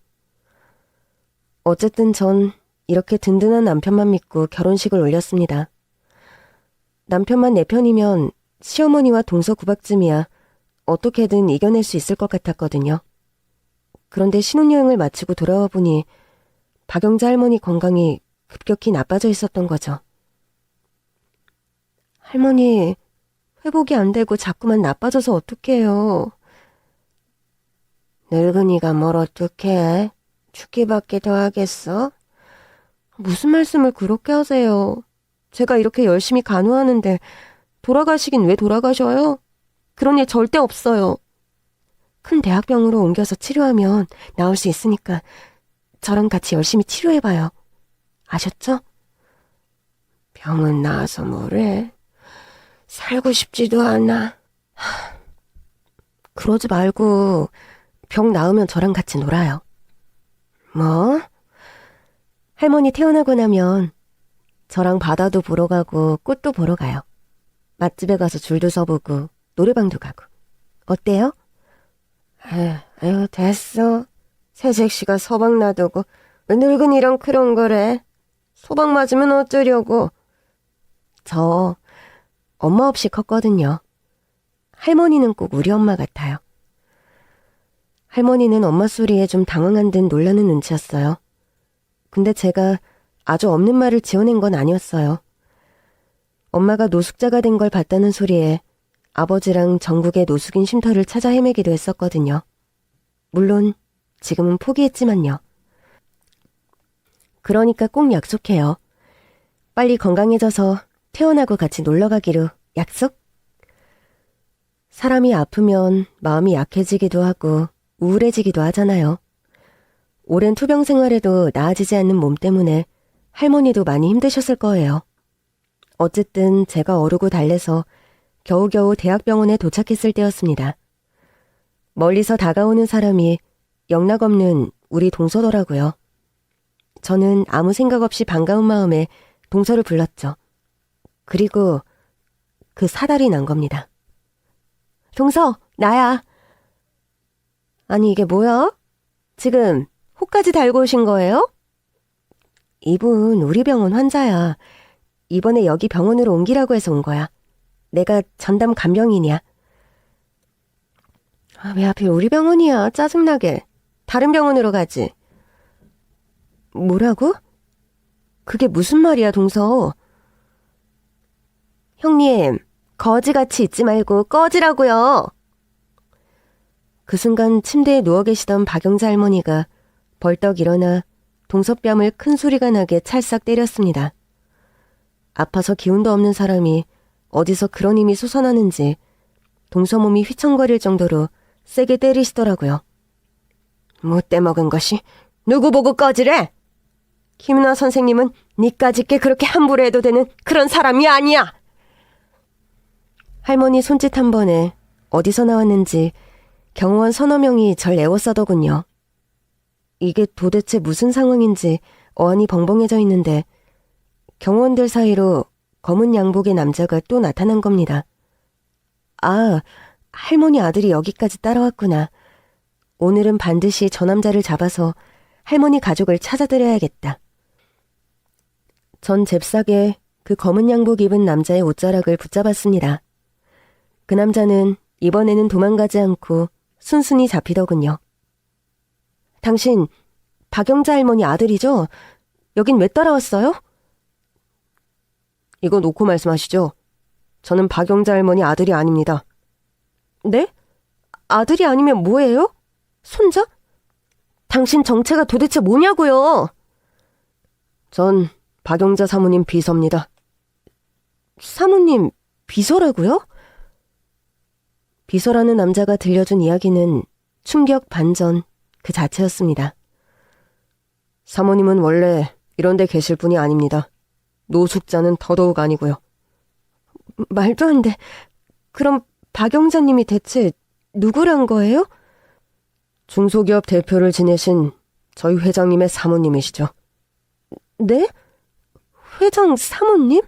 어쨌든 전 이렇게 든든한 남편만 믿고 결혼식을 올렸습니다. 남편만 내 편이면 시어머니와 동서구박쯤이야 어떻게든 이겨낼 수 있을 것 같았거든요. 그런데 신혼여행을 마치고 돌아와 보니 박영자 할머니 건강이 급격히 나빠져 있었던 거죠. 할머니, 회복이 안 되고 자꾸만 나빠져서 어떡해요. 늙은이가 뭘 어떡해? 죽기밖에 더 하겠어? 무슨 말씀을 그렇게 하세요? 제가 이렇게 열심히 간호하는데 돌아가시긴 왜 돌아가셔요? 그런 일 절대 없어요. 큰 대학병으로 옮겨서 치료하면 나을 수 있으니까 저랑 같이 열심히 치료해봐요. 아셨죠? 병은 나아서 뭐래? 살고 싶지도 않아. 그러지 말고 병 나으면 저랑 같이 놀아요. 뭐? 할머니 태어나고 나면 저랑 바다도 보러 가고 꽃도 보러 가요. 맛집에 가서 줄도 서보고 노래방도 가고. 어때요? 아유, 됐어. 새색시가 서방 놔두고 왜 늙은이랑 그런 거래? 소방 맞으면 어쩌려고. 저 엄마 없이 컸거든요. 할머니는 꼭 우리 엄마 같아요. 할머니는 엄마 소리에 좀 당황한 듯 놀라는 눈치였어요. 근데 제가 아주 없는 말을 지어낸 건 아니었어요. 엄마가 노숙자가 된 걸 봤다는 소리에 아버지랑 전국의 노숙인 쉼터를 찾아 헤매기도 했었거든요. 물론 지금은 포기했지만요. 그러니까 꼭 약속해요. 빨리 건강해져서 태어나고 같이 놀러 가기로 약속? 사람이 아프면 마음이 약해지기도 하고 우울해지기도 하잖아요. 오랜 투병 생활에도 나아지지 않는 몸 때문에 할머니도 많이 힘드셨을 거예요. 어쨌든 제가 어르고 달래서 겨우겨우 대학병원에 도착했을 때였습니다. 멀리서 다가오는 사람이 영락 없는 우리 동서더라고요. 저는 아무 생각 없이 반가운 마음에 동서를 불렀죠. 그리고 그 사달이 난 겁니다. 동서, 나야. 아니, 이게 뭐야? 지금 호까지 달고 오신 거예요? 이분 우리 병원 환자야. 이번에 여기 병원으로 옮기라고 해서 온 거야. 내가 전담 간병인이야. 왜 하필 우리 병원이야? 짜증나게. 다른 병원으로 가지. 뭐라고? 그게 무슨 말이야, 동서? 형님, 거지같이 있지 말고 꺼지라고요. 그 순간 침대에 누워 계시던 박영자 할머니가 벌떡 일어나 동서뺨을 큰 소리가 나게 찰싹 때렸습니다. 아파서 기운도 없는 사람이 어디서 그런 힘이 솟아나는지 동서 몸이 휘청거릴 정도로 세게 때리시더라고요. 못돼 먹은 것이 누구 보고 꺼지래? 김은아 선생님은 니까짓게 그렇게 함부로 해도 되는 그런 사람이 아니야. 할머니 손짓 한 번에 어디서 나왔는지 경호원 서너 명이 절 에워싸더군요. 이게 도대체 무슨 상황인지 어안이 벙벙해져 있는데 경호원들 사이로 검은 양복의 남자가 또 나타난 겁니다. 아, 할머니 아들이 여기까지 따라왔구나. 오늘은 반드시 저 남자를 잡아서 할머니 가족을 찾아드려야겠다. 전 잽싸게 그 검은 양복 입은 남자의 옷자락을 붙잡았습니다. 그 남자는 이번에는 도망가지 않고 순순히 잡히더군요. 당신 박영자 할머니 아들이죠? 여긴 왜 따라왔어요? 이거 놓고 말씀하시죠. 저는 박영자 할머니 아들이 아닙니다. 네? 아들이 아니면 뭐예요? 손자? 당신 정체가 도대체 뭐냐고요? 전 박영자 사모님 비서입니다. 사모님 비서라고요? 비서라는 남자가 들려준 이야기는 충격 반전 그 자체였습니다. 사모님은 원래 이런 데 계실 분이 아닙니다. 노숙자는 더더욱 아니고요. 말도 안 돼. 그럼 박영자님이 대체 누구란 거예요? 중소기업 대표를 지내신 저희 회장님의 사모님이시죠. 네? 회장 사모님?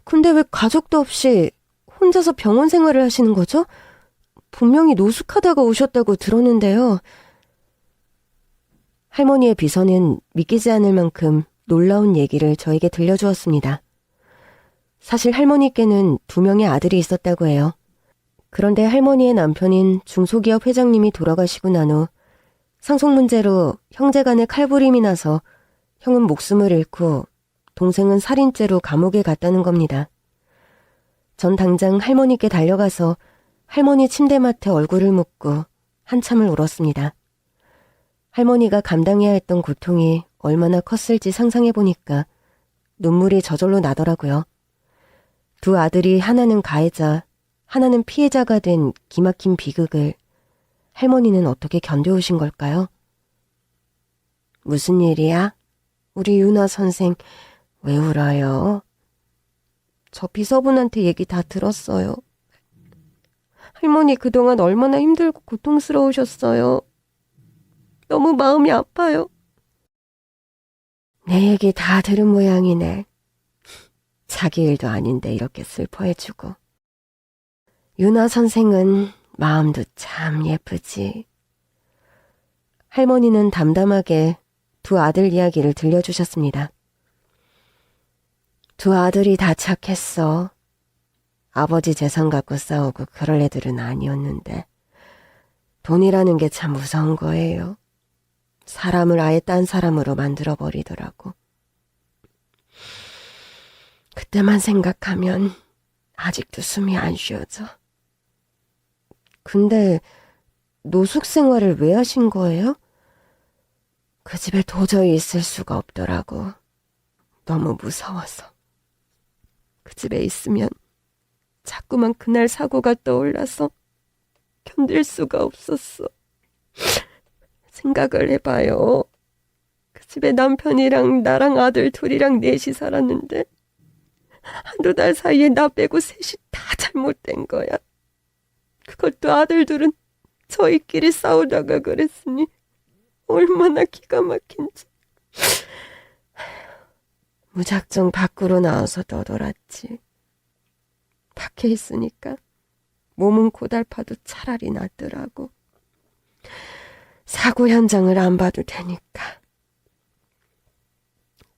근데 왜 가족도 없이 혼자서 병원 생활을 하시는 거죠? 분명히 노숙하다가 오셨다고 들었는데요. 할머니의 비서는 믿기지 않을 만큼 놀라운 얘기를 저에게 들려주었습니다. 사실 할머니께는 2명의 아들이 있었다고 해요. 그런데 할머니의 남편인 중소기업 회장님이 돌아가시고 난 후 상속 문제로 형제 간에 칼부림이 나서 형은 목숨을 잃고 동생은 살인죄로 감옥에 갔다는 겁니다. 전 당장 할머니께 달려가서 할머니 침대맡에 얼굴을 묻고 한참을 울었습니다. 할머니가 감당해야 했던 고통이 얼마나 컸을지 상상해보니까 눈물이 저절로 나더라고요. 2 아들이 하나는 가해자, 하나는 피해자가 된 기막힌 비극을 할머니는 어떻게 견뎌오신 걸까요? 무슨 일이야? 우리 유나 선생 왜 울어요? 저 비서분한테 얘기 다 들었어요. 할머니 그동안 얼마나 힘들고 고통스러우셨어요. 너무 마음이 아파요. 내 얘기 다 들은 모양이네. 자기 일도 아닌데 이렇게 슬퍼해주고. 유나 선생은 마음도 참 예쁘지. 할머니는 담담하게 2 아들 이야기를 들려주셨습니다. 2 아들이 다 착했어. 아버지 재산 갖고 싸우고 그럴 애들은 아니었는데 돈이라는 게 참 무서운 거예요. 사람을 아예 딴 사람으로 만들어버리더라고. 그때만 생각하면 아직도 숨이 안 쉬어져. 근데 노숙 생활을 왜 하신 거예요? 그 집에 도저히 있을 수가 없더라고. 너무 무서워서. 그 집에 있으면 자꾸만 그날 사고가 떠올라서 견딜 수가 없었어. 생각을 해봐요. 그 집에 남편이랑 나랑 아들 2이랑 넷이 살았는데 1-2달 사이에 나 빼고 3이 다 잘못된 거야. 그것도 아들 2은 저희끼리 싸우다가 그랬으니 얼마나 기가 막힌지. 무작정 밖으로 나와서 떠돌았지. 밖에 있으니까 몸은 고달파도 차라리 낫더라고. 사고 현장을 안 봐도 되니까.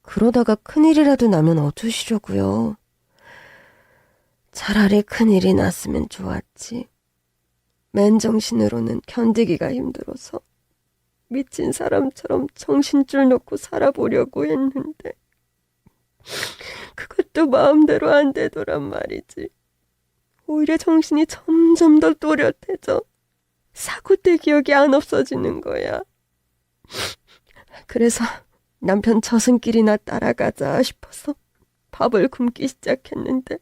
그러다가 큰일이라도 나면 어쩌시려고요? 차라리 큰일이 났으면 좋았지. 맨정신으로는 견디기가 힘들어서 미친 사람처럼 정신줄 놓고 살아보려고 했는데 그것도 마음대로 안 되더란 말이지. 오히려 정신이 점점 더 또렷해져 사고 때 기억이 안 없어지는 거야. 그래서 남편 저승길이나 따라가자 싶어서 밥을 굶기 시작했는데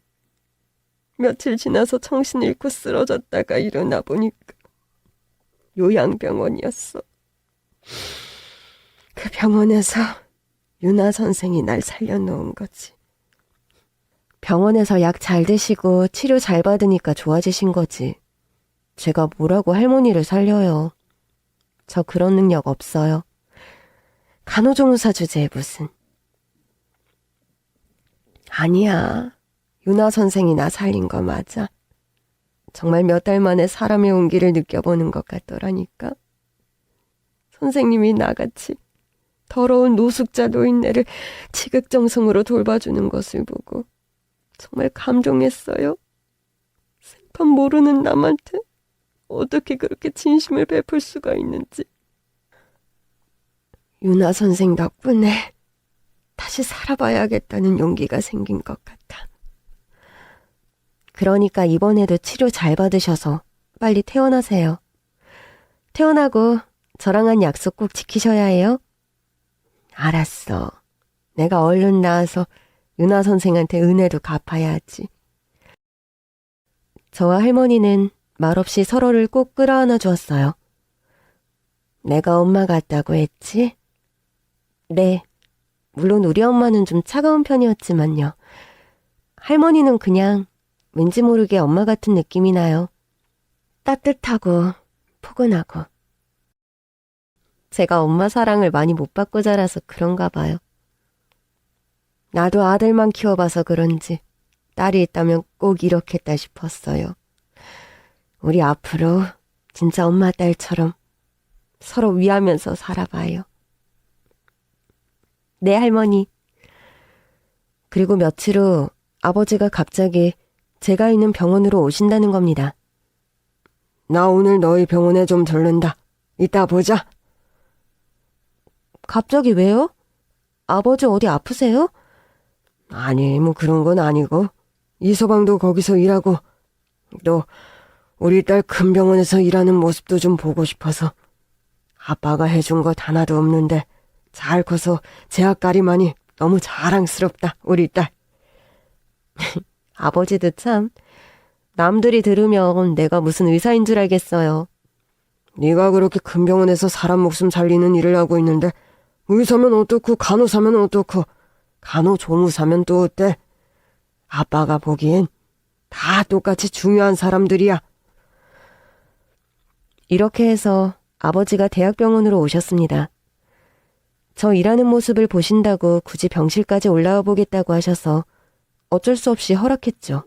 며칠 지나서 정신 잃고 쓰러졌다가 일어나 보니까 요양병원이었어. 그 병원에서 유나 선생이 날 살려놓은 거지. 병원에서 약 잘 드시고 치료 잘 받으니까 좋아지신 거지. 제가 뭐라고 할머니를 살려요. 저 그런 능력 없어요. 간호조무사 주제에 무슨. 아니야. 유나 선생이 나 살린 거 맞아. 정말 몇 달 만에 사람의 온기를 느껴보는 것 같더라니까. 선생님이 나같이 더러운 노숙자 노인네를 지극정성으로 돌봐주는 것을 보고 정말 감동했어요. 생판 모르는 남한테 어떻게 그렇게 진심을 베풀 수가 있는지. 유나 선생 덕분에 다시 살아봐야겠다는 용기가 생긴 것 같아. 그러니까 이번에도 치료 잘 받으셔서 빨리 퇴원하세요. 퇴원하고 저랑 한 약속 꼭 지키셔야 해요. 알았어. 내가 얼른 나와서 유나 선생한테 은혜도 갚아야지. 저와 할머니는 말없이 서로를 꼭 끌어안아 주었어요. 내가 엄마 같다고 했지? 네. 물론 우리 엄마는 좀 차가운 편이었지만요. 할머니는 그냥 왠지 모르게 엄마 같은 느낌이 나요. 따뜻하고 포근하고. 제가 엄마 사랑을 많이 못 받고 자라서 그런가 봐요. 나도 아들만 키워봐서 그런지 딸이 있다면 꼭 이렇겠다 싶었어요. 우리 앞으로 진짜 엄마 딸처럼 서로 위하면서 살아봐요. 네, 할머니. 그리고 며칠 후 아버지가 갑자기 제가 있는 병원으로 오신다는 겁니다. 나 오늘 너희 병원에 좀 들른다. 이따 보자. 갑자기 왜요? 아버지 어디 아프세요? 아니, 뭐 그런 건 아니고 이서방도 거기서 일하고 또 우리 딸 큰 병원에서 일하는 모습도 좀 보고 싶어서. 아빠가 해준 것 하나도 없는데 잘 커서 제 앞가림하니 너무 자랑스럽다, 우리 딸. 아버지도 참, 남들이 들으면 내가 무슨 의사인 줄 알겠어요. 네가 그렇게 큰 병원에서 사람 목숨 살리는 일을 하고 있는데 의사면 어떻고 간호사면 어떻고 간호조무사면 또 어때? 아빠가 보기엔 다 똑같이 중요한 사람들이야. 이렇게 해서 아버지가 대학병원으로 오셨습니다. 저 일하는 모습을 보신다고 굳이 병실까지 올라와 보겠다고 하셔서 어쩔 수 없이 허락했죠.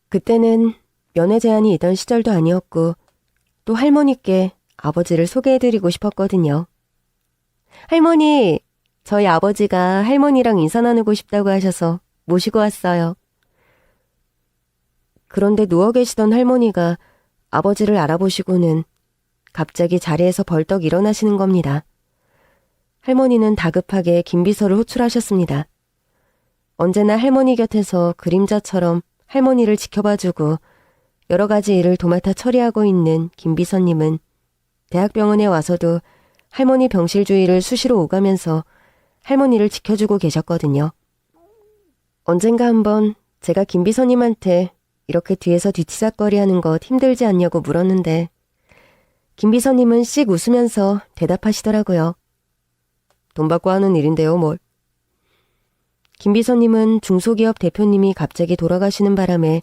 그때는 면회 제한이 있던 시절도 아니었고 또 할머니께 아버지를 소개해드리고 싶었거든요. 할머니, 저희 아버지가 할머니랑 인사 나누고 싶다고 하셔서 모시고 왔어요. 그런데 누워 계시던 할머니가 아버지를 알아보시고는 갑자기 자리에서 벌떡 일어나시는 겁니다. 할머니는 다급하게 김비서를 호출하셨습니다. 언제나 할머니 곁에서 그림자처럼 할머니를 지켜봐주고 여러 가지 일을 도맡아 처리하고 있는 김비서님은 대학병원에 와서도 할머니 병실 주위를 수시로 오가면서 할머니를 지켜주고 계셨거든요. 언젠가 한번 제가 김비서님한테 이렇게 뒤에서 뒤치다거리하는 것 힘들지 않냐고 물었는데 김비서님은 씩 웃으면서 대답하시더라고요. 돈 받고 하는 일인데요, 뭘. 김비서님은 중소기업 대표님이 갑자기 돌아가시는 바람에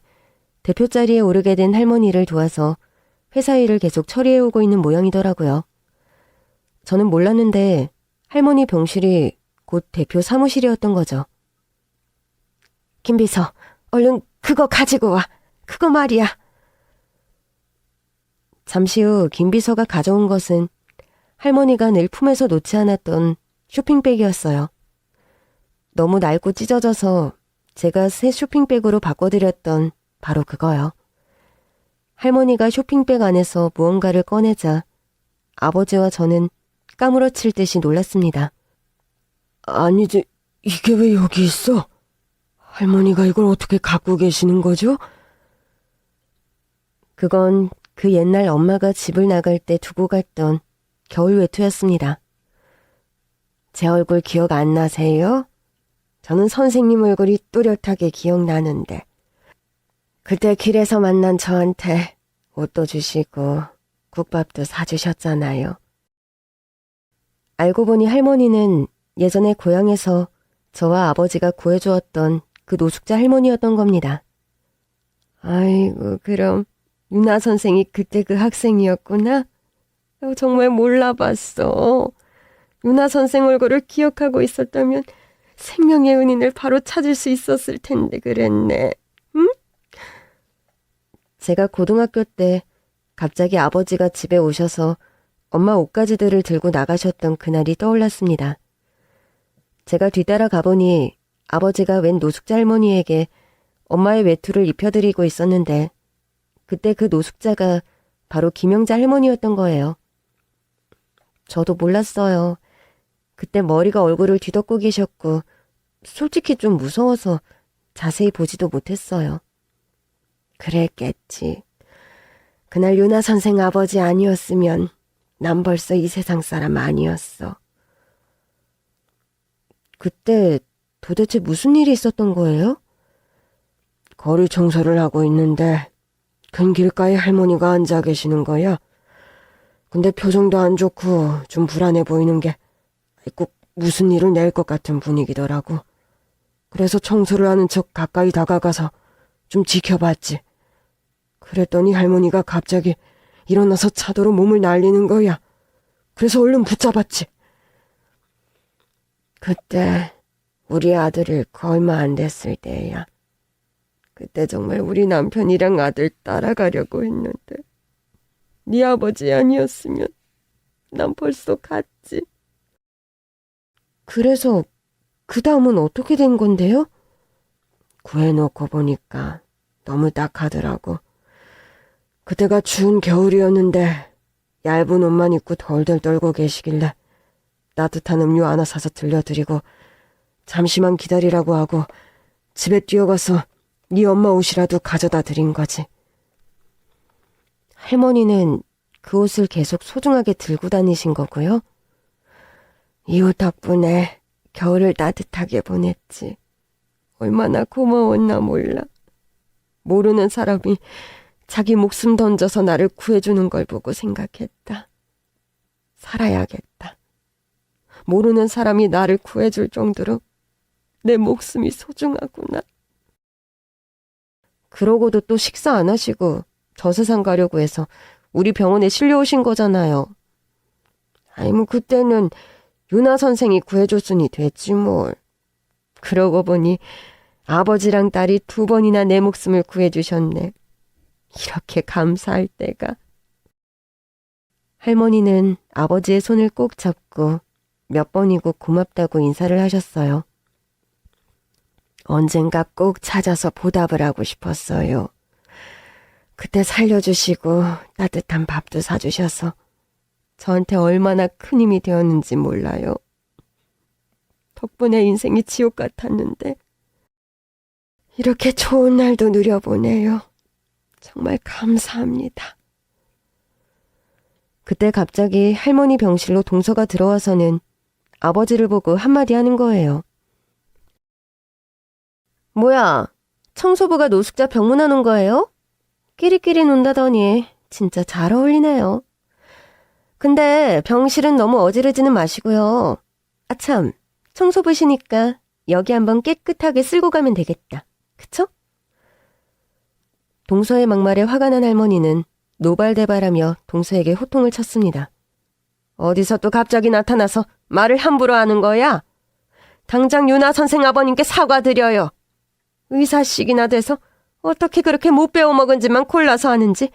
대표 자리에 오르게 된 할머니를 도와서 회사 일을 계속 처리해오고 있는 모양이더라고요. 저는 몰랐는데 할머니 병실이 곧 대표 사무실이었던 거죠. 김비서, 얼른 그거 가지고 와. 그거 말이야. 잠시 후 김비서가 가져온 것은 할머니가 늘 품에서 놓지 않았던 쇼핑백이었어요. 너무 낡고 찢어져서 제가 새 쇼핑백으로 바꿔드렸던 바로 그거요. 할머니가 쇼핑백 안에서 무언가를 꺼내자 아버지와 저는 까무러칠 듯이 놀랐습니다. 아니지, 이게 왜 여기 있어? 할머니가 이걸 어떻게 갖고 계시는 거죠? 그건 그 옛날 엄마가 집을 나갈 때 두고 갔던 겨울 외투였습니다. 제 얼굴 기억 안 나세요? 저는 선생님 얼굴이 또렷하게 기억나는데 그때 길에서 만난 저한테 옷도 주시고 국밥도 사주셨잖아요. 알고 보니 할머니는 예전에 고향에서 저와 아버지가 구해주었던 그 노숙자 할머니였던 겁니다. 아이고, 그럼 유나 선생이 그때 그 학생이었구나? 정말 몰라봤어. 유나 선생 얼굴을 기억하고 있었다면 생명의 은인을 바로 찾을 수 있었을 텐데 그랬네. 응? 제가 고등학교 때 갑자기 아버지가 집에 오셔서 엄마 옷가지들을 들고 나가셨던 그날이 떠올랐습니다. 제가 뒤따라 가보니 아버지가 웬 노숙자 할머니에게 엄마의 외투를 입혀드리고 있었는데 그때 그 노숙자가 바로 김영자 할머니였던 거예요. 저도 몰랐어요. 그때 머리가 얼굴을 뒤덮고 계셨고 솔직히 좀 무서워서 자세히 보지도 못했어요. 그랬겠지. 그날 유나 선생 아버지 아니었으면 난 벌써 이 세상 사람 아니었어. 그때 도대체 무슨 일이 있었던 거예요? 거리 청소를 하고 있는데 큰 길가에 할머니가 앉아 계시는 거야. 근데 표정도 안 좋고 좀 불안해 보이는 게 꼭 무슨 일을 낼 것 같은 분위기더라고. 그래서 청소를 하는 척 가까이 다가가서 좀 지켜봤지. 그랬더니 할머니가 갑자기 일어나서 차도로 몸을 날리는 거야. 그래서 얼른 붙잡았지. 그때 우리 아들 잃고 얼마 안 됐을 때야. 그때 정말 우리 남편이랑 아들 따라가려고 했는데 네 아버지 아니었으면 난 벌써 갔지. 그래서 그 다음은 어떻게 된 건데요? 구해놓고 보니까 너무 딱하더라고. 그때가 추운 겨울이었는데 얇은 옷만 입고 덜덜 떨고 계시길래 따뜻한 음료 하나 사서 들려드리고 잠시만 기다리라고 하고 집에 뛰어가서 네 엄마 옷이라도 가져다 드린 거지. 할머니는 그 옷을 계속 소중하게 들고 다니신 거고요? 이 옷 덕분에 겨울을 따뜻하게 보냈지. 얼마나 고마웠나 몰라. 모르는 사람이 자기 목숨 던져서 나를 구해주는 걸 보고 생각했다. 살아야겠다. 모르는 사람이 나를 구해줄 정도로 내 목숨이 소중하구나. 그러고도 또 식사 안 하시고 저 세상 가려고 해서 우리 병원에 실려오신 거잖아요. 아니 뭐 그때는 윤아 선생이 구해줬으니 됐지 뭘. 그러고 보니 아버지랑 딸이 2번이나 내 목숨을 구해주셨네. 이렇게 감사할 때가. 할머니는 아버지의 손을 꼭 잡고 몇 번이고 고맙다고 인사를 하셨어요. 언젠가 꼭 찾아서 보답을 하고 싶었어요. 그때 살려주시고 따뜻한 밥도 사주셔서 저한테 얼마나 큰 힘이 되었는지 몰라요. 덕분에 인생이 지옥 같았는데 이렇게 좋은 날도 누려보네요. 정말 감사합니다. 그때 갑자기 할머니 병실로 동서가 들어와서는 아버지를 보고 한마디 하는 거예요. 뭐야, 청소부가 노숙자 병문안 온 거예요? 끼리끼리 논다더니 진짜 잘 어울리네요. 근데 병실은 너무 어지르지는 마시고요. 아참, 청소부시니까 여기 한번 깨끗하게 쓸고 가면 되겠다. 그쵸? 동서의 막말에 화가 난 할머니는 노발대발하며 동서에게 호통을 쳤습니다. 어디서 또 갑자기 나타나서 말을 함부로 하는 거야? 당장 윤아 선생 아버님께 사과드려요. 의사식이나 돼서 어떻게 그렇게 못 배워먹은지만 골라서 하는지.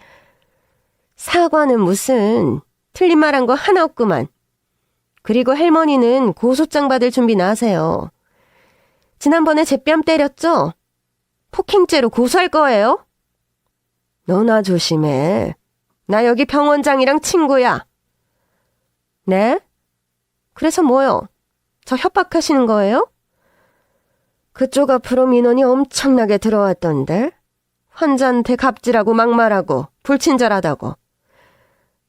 사과는 무슨, 틀린 말한 거 하나 없구만. 그리고 할머니는 고소장 받을 준비나 하세요. 지난번에 제 뺨 때렸죠? 폭행죄로 고소할 거예요. 너나 조심해. 나 여기 병원장이랑 친구야. 네? 그래서 뭐요? 저 협박하시는 거예요? 그쪽 앞으로 민원이 엄청나게 들어왔던데. 환자한테 갑질하고 막말하고 불친절하다고.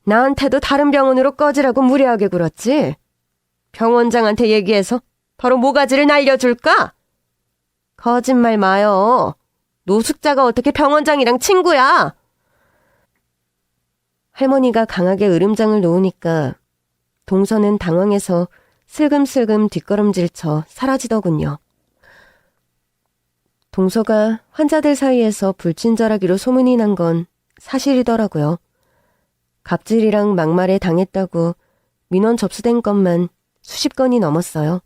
나한테도 다른 병원으로 꺼지라고 무례하게 굴었지. 병원장한테 얘기해서 바로 모가지를 날려줄까? 거짓말 마요. 노숙자가 어떻게 병원장이랑 친구야? 할머니가 강하게 으름장을 놓으니까 동서는 당황해서 슬금슬금 뒷걸음질쳐 사라지더군요. 동서가 환자들 사이에서 불친절하기로 소문이 난 건 사실이더라고요. 갑질이랑 막말에 당했다고 민원 접수된 건만 수십 건이 넘었어요.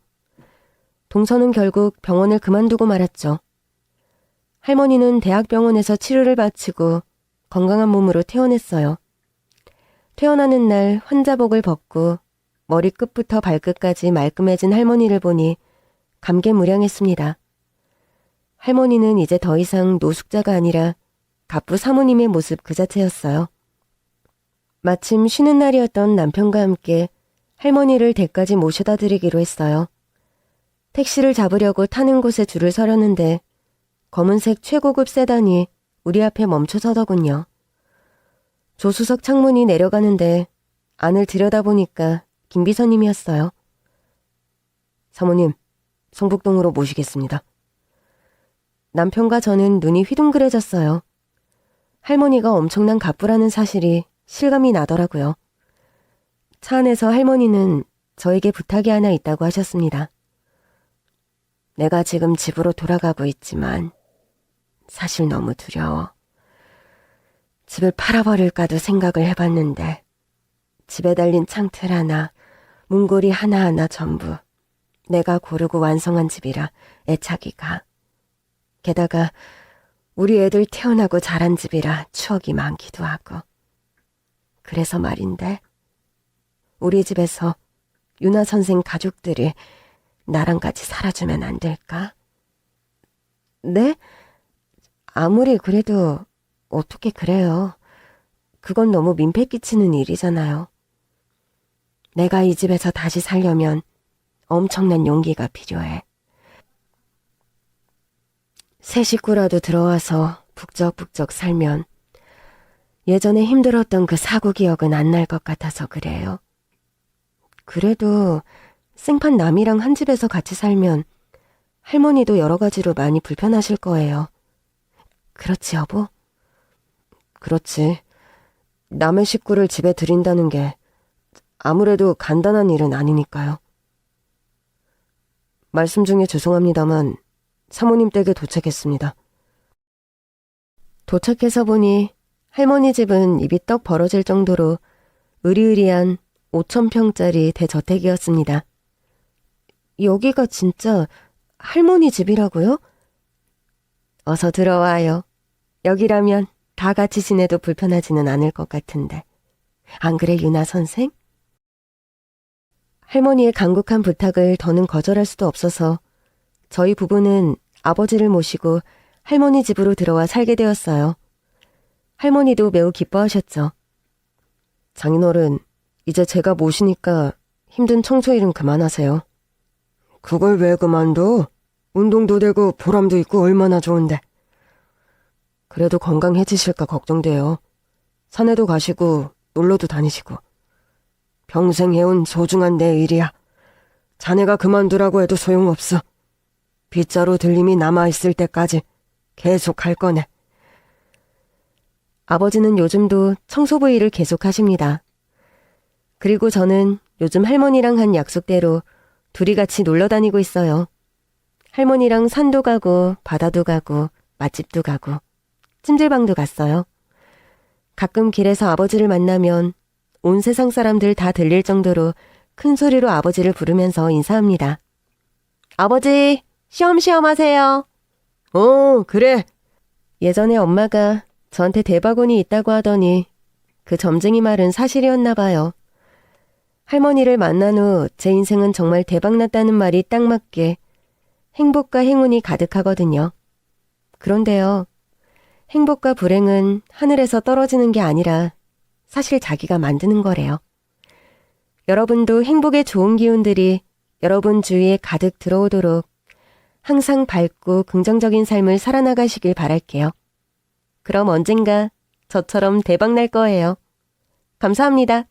동서는 결국 병원을 그만두고 말았죠. 할머니는 대학병원에서 치료를 마치고 건강한 몸으로 퇴원했어요. 퇴원하는 날 환자복을 벗고 머리끝부터 발끝까지 말끔해진 할머니를 보니 감개무량했습니다. 할머니는 이제 더 이상 노숙자가 아니라 갑부 사모님의 모습 그 자체였어요. 마침 쉬는 날이었던 남편과 함께 할머니를 댁까지 모셔다 드리기로 했어요. 택시를 잡으려고 타는 곳에 줄을 서려는데 검은색 최고급 세단이 우리 앞에 멈춰서더군요. 조수석 창문이 내려가는데 안을 들여다보니까 김 비서님이었어요. 사모님, 성북동으로 모시겠습니다. 남편과 저는 눈이 휘둥그레졌어요. 할머니가 엄청난 갑부라는 사실이 실감이 나더라고요. 차 안에서 할머니는 저에게 부탁이 하나 있다고 하셨습니다. 내가 지금 집으로 돌아가고 있지만 사실 너무 두려워. 집을 팔아버릴까도 생각을 해봤는데 집에 달린 창틀 하나, 문고리 하나하나 전부 내가 고르고 완성한 집이라 애착이가. 게다가 우리 애들 태어나고 자란 집이라 추억이 많기도 하고. 그래서 말인데 우리 집에서 유나 선생 가족들이 나랑 같이 살아주면 안 될까? 네? 아무리 그래도 어떻게 그래요. 그건 너무 민폐 끼치는 일이잖아요. 내가 이 집에서 다시 살려면 엄청난 용기가 필요해. 새 식구라도 들어와서 북적북적 살면 예전에 힘들었던 그 사고 기억은 안 날 것 같아서 그래요. 그래도 생판 남이랑 한 집에서 같이 살면 할머니도 여러 가지로 많이 불편하실 거예요. 그렇지, 여보? 그렇지. 남의 식구를 집에 들인다는 게 아무래도 간단한 일은 아니니까요. 말씀 중에 죄송합니다만 사모님 댁에 도착했습니다. 도착해서 보니 할머니 집은 입이 떡 벌어질 정도로 으리으리한 5,000평짜리 대저택이었습니다. 여기가 진짜 할머니 집이라고요? 어서 들어와요. 여기라면 다 같이 지내도 불편하지는 않을 것 같은데. 안 그래, 유나 선생? 할머니의 간곡한 부탁을 더는 거절할 수도 없어서 저희 부부는 아버지를 모시고 할머니 집으로 들어와 살게 되었어요. 할머니도 매우 기뻐하셨죠. 장인어른, 이제 제가 모시니까 힘든 청소 일은 그만하세요. 그걸 왜 그만둬? 운동도 되고 보람도 있고 얼마나 좋은데. 그래도 건강해지실까 걱정돼요. 산에도 가시고 놀러도 다니시고. 평생 해온 소중한 내 일이야. 자네가 그만두라고 해도 소용없어. 빗자루 들림이 남아있을 때까지 계속 할 거네. 아버지는 요즘도 청소부 일을 계속하십니다. 그리고 저는 요즘 할머니랑 한 약속대로 둘이 같이 놀러 다니고 있어요. 할머니랑 산도 가고 바다도 가고 맛집도 가고 찜질방도 갔어요. 가끔 길에서 아버지를 만나면 온 세상 사람들 다 들릴 정도로 큰 소리로 아버지를 부르면서 인사합니다. 아버지, 쉬엄쉬엄 하세요. 그래. 예전에 엄마가 저한테 대바구니 있다고 하더니 그 점쟁이 말은 사실이었나 봐요. 할머니를 만난 후 제 인생은 정말 대박났다는 말이 딱 맞게 행복과 행운이 가득하거든요. 그런데요, 행복과 불행은 하늘에서 떨어지는 게 아니라 사실 자기가 만드는 거래요. 여러분도 행복의 좋은 기운들이 여러분 주위에 가득 들어오도록 항상 밝고 긍정적인 삶을 살아나가시길 바랄게요. 그럼 언젠가 저처럼 대박 날 거예요. 감사합니다.